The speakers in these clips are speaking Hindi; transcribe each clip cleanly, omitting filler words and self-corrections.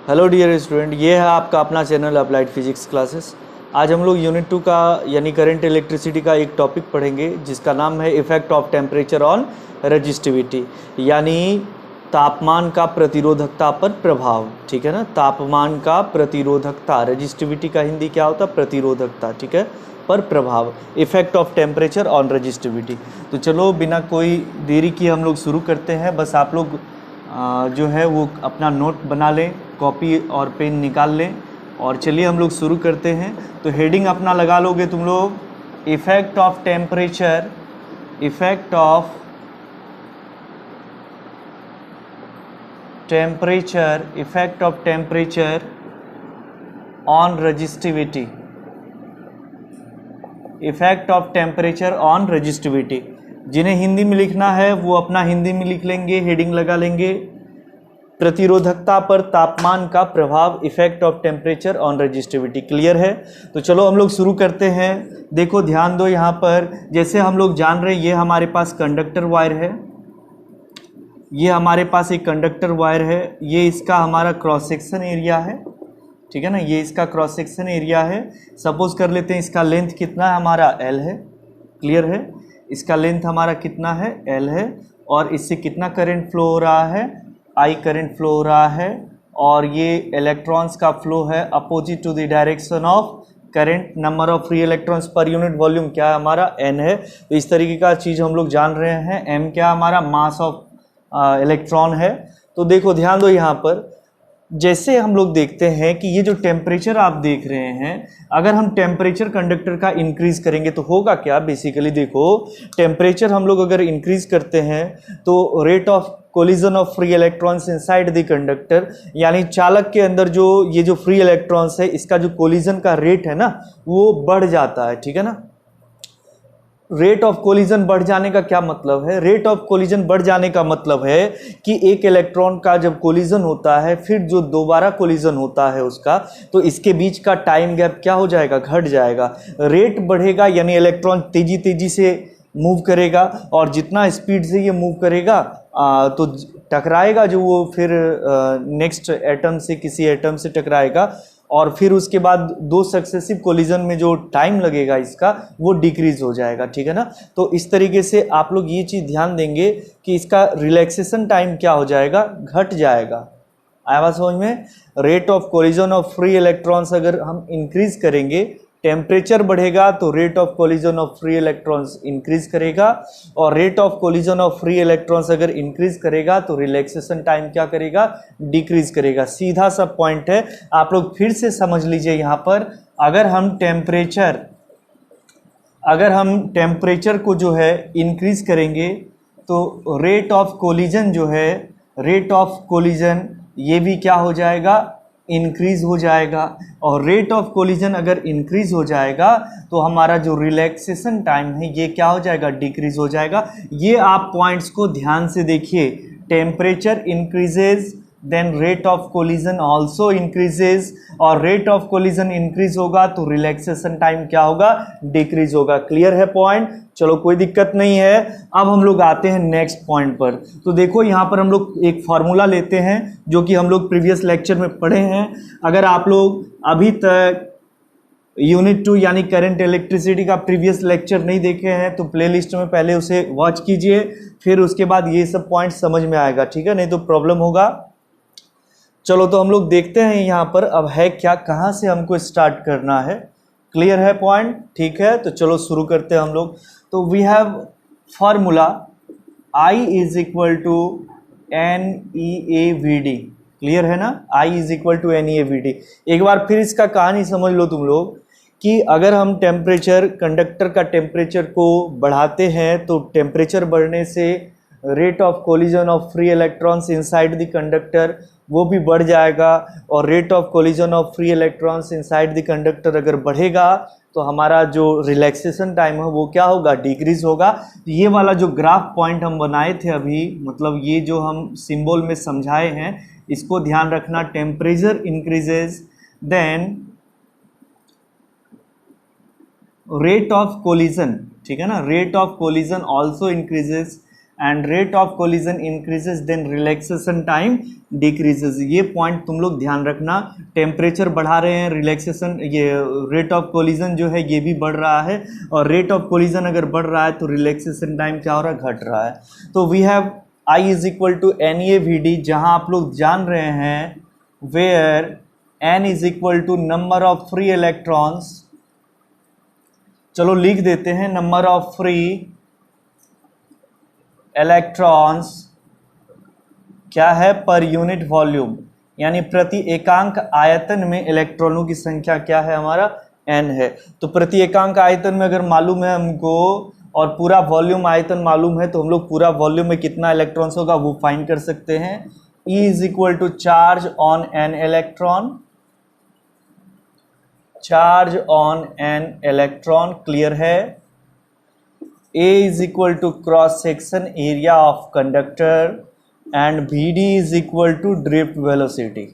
हेलो डियर स्टूडेंट, ये है आपका अपना चैनल अप्लाइड फिजिक्स क्लासेस। आज हम लोग यूनिट 2 का यानी करंट इलेक्ट्रिसिटी का एक टॉपिक पढ़ेंगे जिसका नाम है effect of temperature on resistivity, यानी तापमान का प्रतिरोधकता पर प्रभाव। ठीक है ना, तापमान का प्रतिरोधकता, रेजिस्टिविटी का हिंदी क्या होता है? प्रतिरोधकता। ठीक है, पर प्रभाव, effect of temperature on resistivity. तो चलो बिना कोई देरी किए हम लोग शुरू करते हैं। बस आप लोग जो है वो अपना नोट बना लें, कॉपी और पेन निकाल लें और चलिए हम लोग शुरू करते हैं। तो हेडिंग अपना लगा लोगे तुम लोग, effect of temperature, effect of temperature, effect of temperature on resistivity, effect of temperature on resistivity. जिन्हें हिंदी में लिखना है वो अपना हिंदी में लिख लेंगे, हेडिंग लगा लेंगे, प्रतिरोधकता पर तापमान का प्रभाव, effect of temperature on resistivity. Clear है? तो चलो हम लोग शुरू करते हैं। देखो ध्यान दो, यहाँ पर जैसे हम लोग जान रहे हैं ये हमारे पास कंडक्टर वायर है, ये हमारे पास एक कंडक्टर वायर है, ये इसका हमारा क्रॉस सेक्शन एरिया है। ठीक है ना, ये इसका क्रॉस सेक्शन एरिया है। सपोज कर लेते हैं इसका लेंथ कितना है, हमारा L है। क्लियर है? इसका लेंथ हमारा कितना है? L है। और इससे कितना करंट फ्लो हो रहा है? I करंट फ्लो हो रहा है। और ये इलेक्ट्रॉन्स का फ्लो है opposite to the direction of current. Number of free electrons per unit volume क्या है? हमारा N है। तो इस तरीके का चीज़ हम लोग जान रहे हैं। M क्या हमारा? मास ऑफ इलेक्ट्रॉन है। तो देखो ध्यान दो, यहाँ पर जैसे हम लोग देखते हैं कि ये जो टेम्परेचर आप देख रहे हैं, अगर हम टेम्परेचर कंडक्टर का इंक्रीज करेंगे तो होगा क्या? बेसिकली देखो, टेम्परेचर हम लोग अगर इंक्रीज करते हैं तो rate of collision of free electrons inside the conductor, यानी चालक के अंदर जो ये जो फ्री इलेक्ट्रॉन्स है इसका जो कोलिजन का रेट है ना वो बढ़ जाता है। ठीक है ना, रेट ऑफ कोलिजन बढ़ जाने का क्या मतलब है? रेट ऑफ कोलिजन बढ़ जाने का मतलब है कि एक इलेक्ट्रॉन का जब कोलिजन होता है फिर जो दोबारा कोलिजन होता है उसका, तो इसके बीच का टाइम गैप क्या हो जाएगा? घट जाएगा। रेट बढ़ेगा यानी इलेक्ट्रॉन तेजी तेजी से मूव करेगा, और जितना स्पीड से ये मूव करेगा तो टकराएगा जो वो फिर नेक्स्ट एटम से, किसी एटम से टकराएगा, और फिर उसके बाद दो सक्सेसिव कोलिजन में जो टाइम लगेगा इसका वो डिक्रीज हो जाएगा। ठीक है ना, तो इस तरीके से आप लोग ये चीज़ ध्यान देंगे कि इसका रिलैक्सेशन टाइम क्या हो जाएगा? घट जाएगा। आया बात समझ में? Rate of collision of free electrons अगर हम इंक्रीज करेंगे, टेम्परेचर बढ़ेगा तो rate of collision of free electrons increase करेगा, और rate of collision of free electrons अगर इंक्रीज करेगा तो रिलैक्सेशन टाइम क्या करेगा? डिक्रीज करेगा। सीधा सा पॉइंट है, आप लोग फिर से समझ लीजिए। यहाँ पर अगर हम टेम्परेचर को जो है इंक्रीज करेंगे तो रेट ऑफ कोलिजन जो है, रेट ऑफ कोलिजन ये भी क्या हो जाएगा? इंक्रीज हो जाएगा। और रेट ऑफ कोलिजन अगर इंक्रीज हो जाएगा तो हमारा जो रिलैक्सेशन टाइम है ये क्या हो जाएगा? डिक्रीज हो जाएगा। ये आप पॉइंट्स को ध्यान से देखिए, temperature increases then rate of collision also increases, और रेट ऑफ कोलिजन इंक्रीज होगा तो रिलैक्सेशन टाइम क्या होगा? डिक्रीज होगा। क्लियर है पॉइंट? चलो कोई दिक्कत नहीं है। अब हम लोग आते हैं नेक्स्ट पॉइंट पर। तो देखो यहाँ पर हम लोग एक फार्मूला लेते हैं जो कि हम लोग प्रीवियस लेक्चर में पढ़े हैं। अगर आप लोग अभी तक यूनिट 2 यानी करंट इलेक्ट्रिसिटी का प्रीवियस लेक्चर नहीं देखे हैं तो प्लेलिस्ट में पहले उसे वॉच कीजिए, फिर उसके बाद ये सब पॉइंट समझ में आएगा। ठीक है, नहीं तो प्रॉब्लम होगा। चलो तो हम लोग देखते हैं यहाँ पर अब है क्या, कहाँ से हमको स्टार्ट करना है। क्लियर है पॉइंट? ठीक है, तो चलो शुरू करते हैं हम लोग। तो we have formula I is equal to NeAVD। Clear है ना? I is equal to NeAVD। एक बार फिर इसका कहानी समझ लो तुम लोग कि अगर हम टेम्परेचर, कंडक्टर का टेम्परेचर को बढ़ाते हैं तो टेम्परेचर बढ़ने से rate of collision of free electrons inside the conductor वो भी बढ़ जाएगा, और rate of collision of free electrons inside the conductor अगर बढ़ेगा तो हमारा जो रिलैक्सेशन टाइम है वो क्या होगा? डिक्रीज होगा। तो ये वाला जो ग्राफ पॉइंट हम बनाए थे अभी, मतलब ये जो हम सिंबल में समझाए हैं, इसको ध्यान रखना। Temperature increases then rate of collision, ठीक है ना, rate of collision also increases and rate of collision increases then relaxation time decreases. ये पॉइंट तुम लोग ध्यान रखना, टेम्परेचर बढ़ा रहे हैं, रिलैक्सेशन ये रेट ऑफ कोलिजन जो है ये भी बढ़ रहा है, और रेट ऑफ कोलिजन अगर बढ़ रहा है तो रिलैक्सेशन टाइम क्या हो रहा है, घट रहा है। तो we have I is equal to N A V D, जहाँ आप लोग जान रहे हैं where n is equal to number of free electrons. चलो लिख देते हैं, नंबर ऑफ फ्री इलेक्ट्रॉन्स क्या है, पर यूनिट वॉल्यूम, यानी प्रति एकांक आयतन में इलेक्ट्रॉनों की संख्या क्या है, हमारा n है। तो प्रति एकांक आयतन में अगर मालूम है हमको और पूरा वॉल्यूम आयतन मालूम है, तो हम लोग पूरा वॉल्यूम में कितना इलेक्ट्रॉन्स होगा वो फाइंड कर सकते हैं। E is equal to charge on an electron, charge on an electron, clear है। A is equal to cross section area of conductor and VD is equal to drift velocity.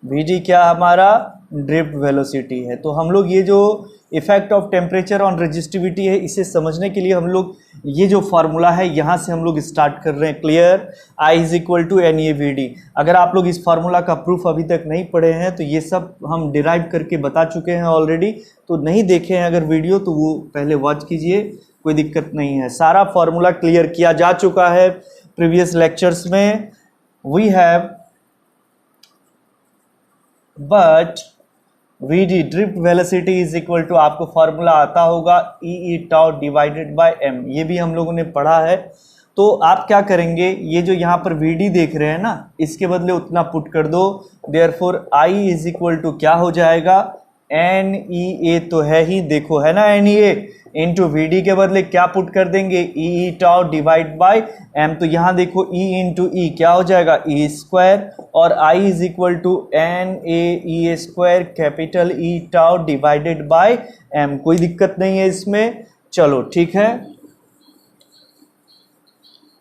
VD क्या हमारा, ड्रिफ्ट वेलोसिटी है। तो हम लोग ये जो effect of temperature on resistivity है, इसे समझने के लिए हम लोग ये जो फार्मूला है यहाँ से हम लोग स्टार्ट कर रहे हैं, clear. I is equal to N A V D. अगर आप लोग इस फार्मूला का प्रूफ अभी तक नहीं पढ़े हैं तो ये सब हम डिराइव करके बता चुके हैं ऑलरेडी, तो नहीं देखे हैं अगर वीडियो तो वो पहले वॉच कीजिए, कोई दिक्कत नहीं है। सारा फार्मूला क्लियर किया जा चुका है प्रीवियस लेक्चर्स में। We have but VD drift velocity is equal to, आपको फार्मूला आता होगा E tau divided by m, ये भी हम लोगों ने पढ़ा है। तो आप क्या करेंगे, ये जो यहाँ पर VD देख रहे हैं ना, इसके बदले उतना पुट कर दो, therefore I is equal to क्या हो जाएगा, NEA तो है ही, देखो है ना NEA, इंटू VD के बदले क्या पुट कर देंगे, ई टाउ डिवाइड बाय m। तो यहाँ देखो E इंटू ई क्या हो जाएगा, E स्क्वायर, और I is equal to NAE square capital E tau divided by m। कोई दिक्कत नहीं है इसमें, चलो ठीक है।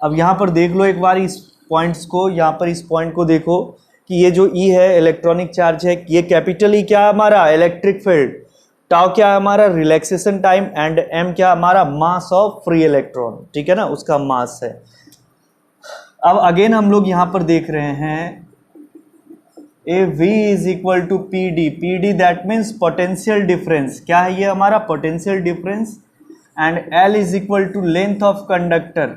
अब यहाँ पर देख लो एक बार इस पॉइंट्स को, यहाँ पर इस पॉइंट को देखो कि ये जो E है इलेक्ट्रॉनिक चार्ज है, ये कैपिटल E क्या है हमारा, इलेक्ट्रिक फील्ड, टाउ क्या है हमारा, रिलैक्सेशन टाइम, एंड m क्या हमारा, मास ऑफ फ्री इलेक्ट्रॉन, ठीक है ना, उसका मास है। अब अगेन हम लोग यहाँ पर देख रहे हैं ए V is equal to PD that means potential difference, क्या है ये हमारा potential difference, and L is equal to length of conductor,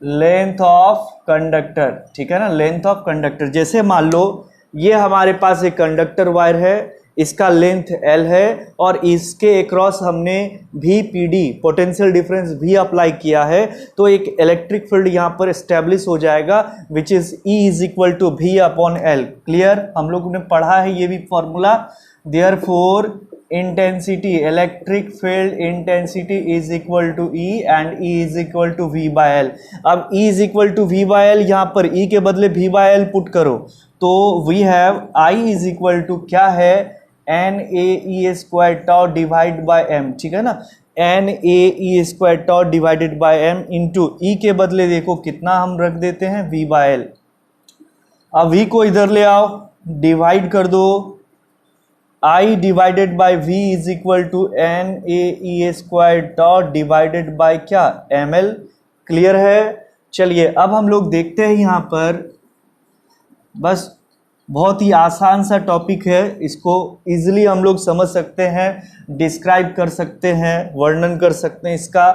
length of conductor, ठीक है ना, लेंथ ऑफ कंडक्टर। जैसे मान लो ये हमारे पास एक कंडक्टर वायर है, इसका लेंथ L है और इसके अक्रॉस हमने VPD पोटेंशियल डिफरेंस भी अप्लाई किया है, तो एक इलेक्ट्रिक फील्ड यहाँ पर एस्टेब्लिश हो जाएगा which is E is equal to V upon L, clear. हम लोगों ने पढ़ा है ये भी formula, therefore intensity, electric field intensity is equal to E and E is equal to V by L। अब E is equal to V by L, यहाँ पर E के बदले V बाय L पुट करो, तो we have I is equal to क्या है, NAE square tau divide by m, ठीक है ना, NAE square tau divided by m into E के बदले देखो कितना हम रख देते हैं, V बाय L। अब V को इधर ले आओ, डिवाइड कर दो, I divided by V is equal to NAE square tau divided by क्या, ml, क्लियर है। चलिए अब हम लोग देखते हैं यहाँ पर, बस बहुत ही आसान सा टॉपिक है, इसको इजीली हम लोग समझ सकते हैं, डिस्क्राइब कर सकते हैं, वर्णन कर सकते हैं इसका।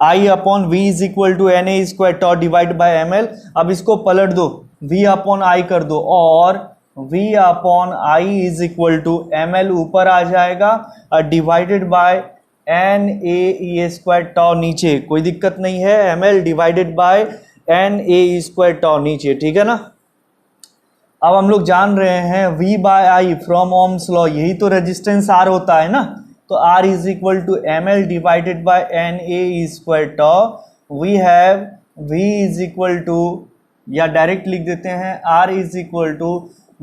I upon V is equal to NA square tau divide by ML। अब इसको पलट दो, V अपॉन I कर दो, और V upon I is equal to ML ऊपर आ जाएगा और divided by NAE square tau नीचे, कोई दिक्कत नहीं है, ML divided by NAE square tau नीचे, ठीक है ना। अब हम लोग जान रहे हैं V by I from Ohm's law, यही तो रेजिस्टेंस R होता है ना, तो R is equal to ML divided by NAE square tau. We have V is equal to, या डायरेक्ट लिख देते हैं R is equal to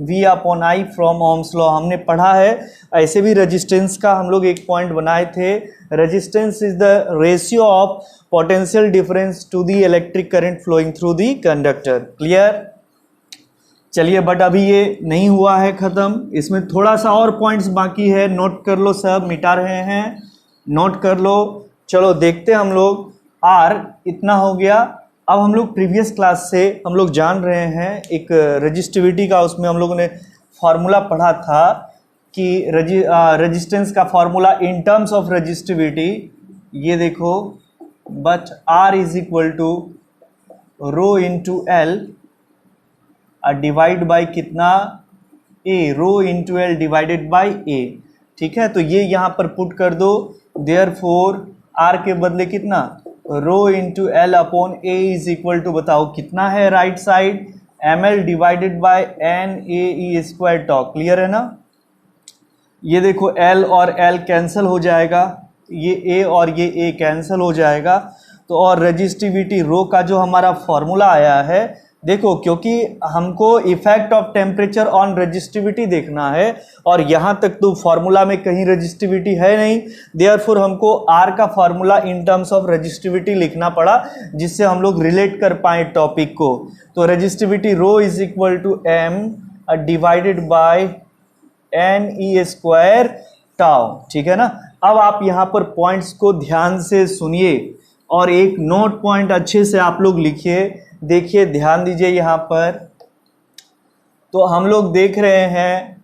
V upon I from Ohm's law, हमने पढ़ा है। ऐसे भी रेजिस्टेंस का हम लोग एक पॉइंट बनाए थे, resistance is the ratio of potential difference to the electric current flowing through the conductor, clear. चलिए बट अभी ये नहीं हुआ है ख़त्म, इसमें थोड़ा सा और पॉइंट्स बाकी है, नोट कर लो, सब मिटा रहे हैं, नोट कर लो। चलो देखते हैं हम लोग आर इतना हो गया। अब हम लोग प्रीवियस क्लास से हम लोग जान रहे हैं एक रजिस्टिविटी का, उसमें हम लोगों ने फॉर्मूला पढ़ा था कि रेजिस्टेंस का formula in terms of resistivity, ये देखो, but R is equal to rho into L divide by कितना, A, rho into L divided by A. ठीक है, तो ये यहाँ पर पुट कर दो, देयरफॉर आर के बदले कितना, rho into L upon A is equal to, बताओ कितना है right side, M L divided by N A E square tau. Clear है ना। ये देखो एल और एल कैंसिल हो जाएगा, ये ए और ये ए कैंसिल हो जाएगा। तो और रजिस्टिविटी रो का जो हमारा फॉर्मूला आया है, देखो क्योंकि हमको effect of temperature on resistivity देखना है और यहाँ तक तो फॉर्मूला में कहीं रजिस्टिविटी है नहीं, देयरफॉर हमको आर का formula in terms of resistivity लिखना पड़ा, जिससे हम लोग रिलेट कर पाए टॉपिक को। तो resistivity rho is equal to M divided by N E square tau. ठीक है ना। अब आप यहाँ पर पॉइंट्स को ध्यान से सुनिए और एक नोट पॉइंट अच्छे से आप लोग लिखिए। देखिए, ध्यान दीजिए यहाँ पर। तो हम लोग देख रहे हैं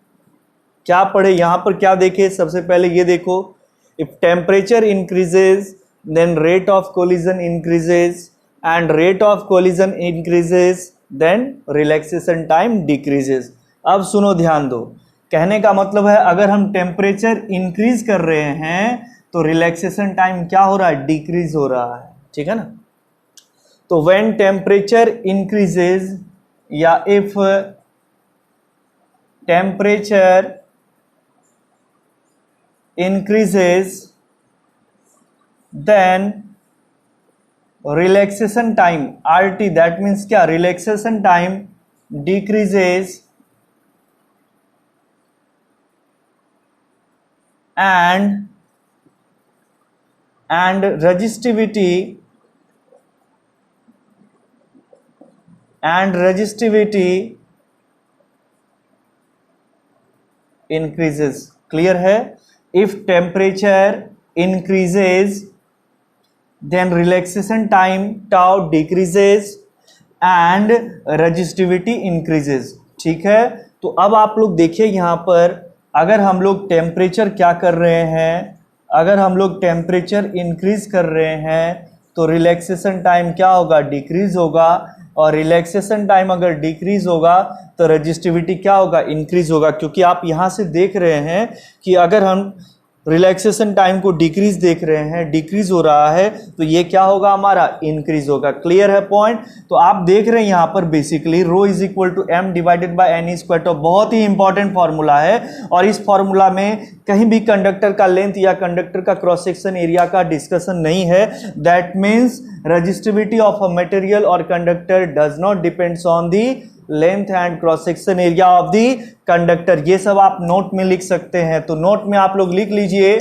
क्या पढ़े, यहाँ पर क्या देखे, सबसे पहले ये देखो, if temperature increases then rate of collision increases and rate of collision increases then relaxation time decreases. अब सुनो, ध्यान दो, कहने का मतलब है अगर हम टेम्परेचर इंक्रीज कर रहे हैं तो रिलैक्सेशन टाइम क्या हो रहा है, डिक्रीज हो रहा है। ठीक है ना। तो व्हेन टेम्परेचर इंक्रीजेज या if temperature increases then relaxation time RT, that means क्या, relaxation time decreases and resistivity increases। Clear है। If temperature increases then relaxation time tau decreases and resistivity increases। ठीक है। तो अब आप लोग देखिए यहाँ पर, अगर हम लोग टेम्परेचर क्या कर रहे हैं, अगर हम लोग टेम्परेचर इंक्रीज कर रहे हैं तो रिलैक्सेशन टाइम क्या होगा, डिक्रीज होगा, और रिलैक्सेशन टाइम अगर डिक्रीज होगा तो रेजिस्टिविटी क्या होगा, इंक्रीज होगा। क्योंकि आप यहाँ से देख रहे हैं कि अगर हम रिलैक्सेशन टाइम को डिक्रीज देख रहे हैं, डिक्रीज हो रहा है, तो ये क्या होगा हमारा, इंक्रीज होगा। क्लियर है पॉइंट। तो आप देख रहे हैं यहाँ पर basically rho is equal to M divided by N square. तो बहुत ही इंपॉर्टेंट फार्मूला है और इस फार्मूला में कहीं भी कंडक्टर का लेंथ या कंडक्टर का क्रॉस सेक्शन एरिया का डिस्कशन नहीं है। That means resistivity of a material और conductor does not depends on the length and cross section area of the conductor. ये सब आप नोट में लिख सकते हैं। तो नोट में आप लोग लिख लीजिए,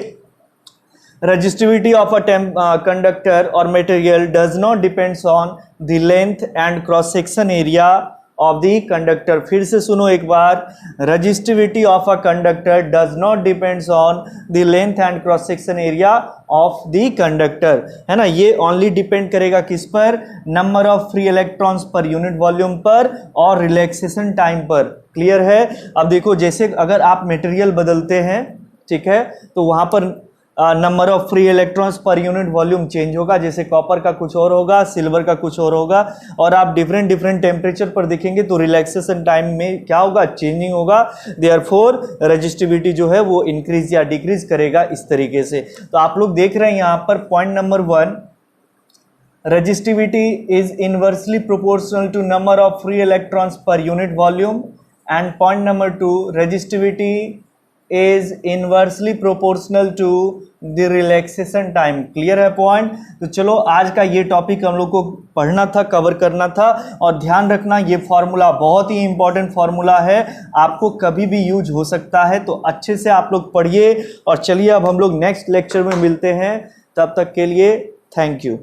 रेजिस्टिविटी ऑफ अ कंडक्टर और material does not depends on the length and cross section area of the conductor. फिर से सुनो एक बार, resistivity of a conductor does not depends on the length and cross section area of the conductor, है ना। ये ओनली डिपेंड करेगा किस पर, number of free electrons per unit volume पर और रिलैक्सेशन टाइम पर। क्लियर है। अब देखो, जैसे अगर आप मटेरियल बदलते हैं, ठीक है, तो वहां पर number of free electrons per unit volume change होगा। जैसे कॉपर का कुछ और होगा, सिल्वर का कुछ और होगा, और आप डिफरेंट टेम्परेचर पर देखेंगे तो रिलैक्सेशन टाइम में क्या होगा, चेंजिंग होगा। देयरफॉर रेजिस्टिविटी जो है वो इंक्रीज या डिक्रीज करेगा इस तरीके से। तो आप लोग देख रहे हैं यहाँ पर point number 1, resistivity is inversely proportional to number of free electrons per unit volume, and point number 2, resistivity is inversely proportional to the relaxation time. Clear है पॉइंट। तो चलो, आज का ये टॉपिक हम लोग को पढ़ना था, कवर करना था, और ध्यान रखना ये फॉर्मूला बहुत ही इंपॉर्टेंट फॉर्मूला है, आपको कभी भी यूज हो सकता है। तो अच्छे से आप लोग पढ़िए और चलिए अब हम लोग नेक्स्ट लेक्चर में मिलते हैं। तब तक के लिए थैंक यू।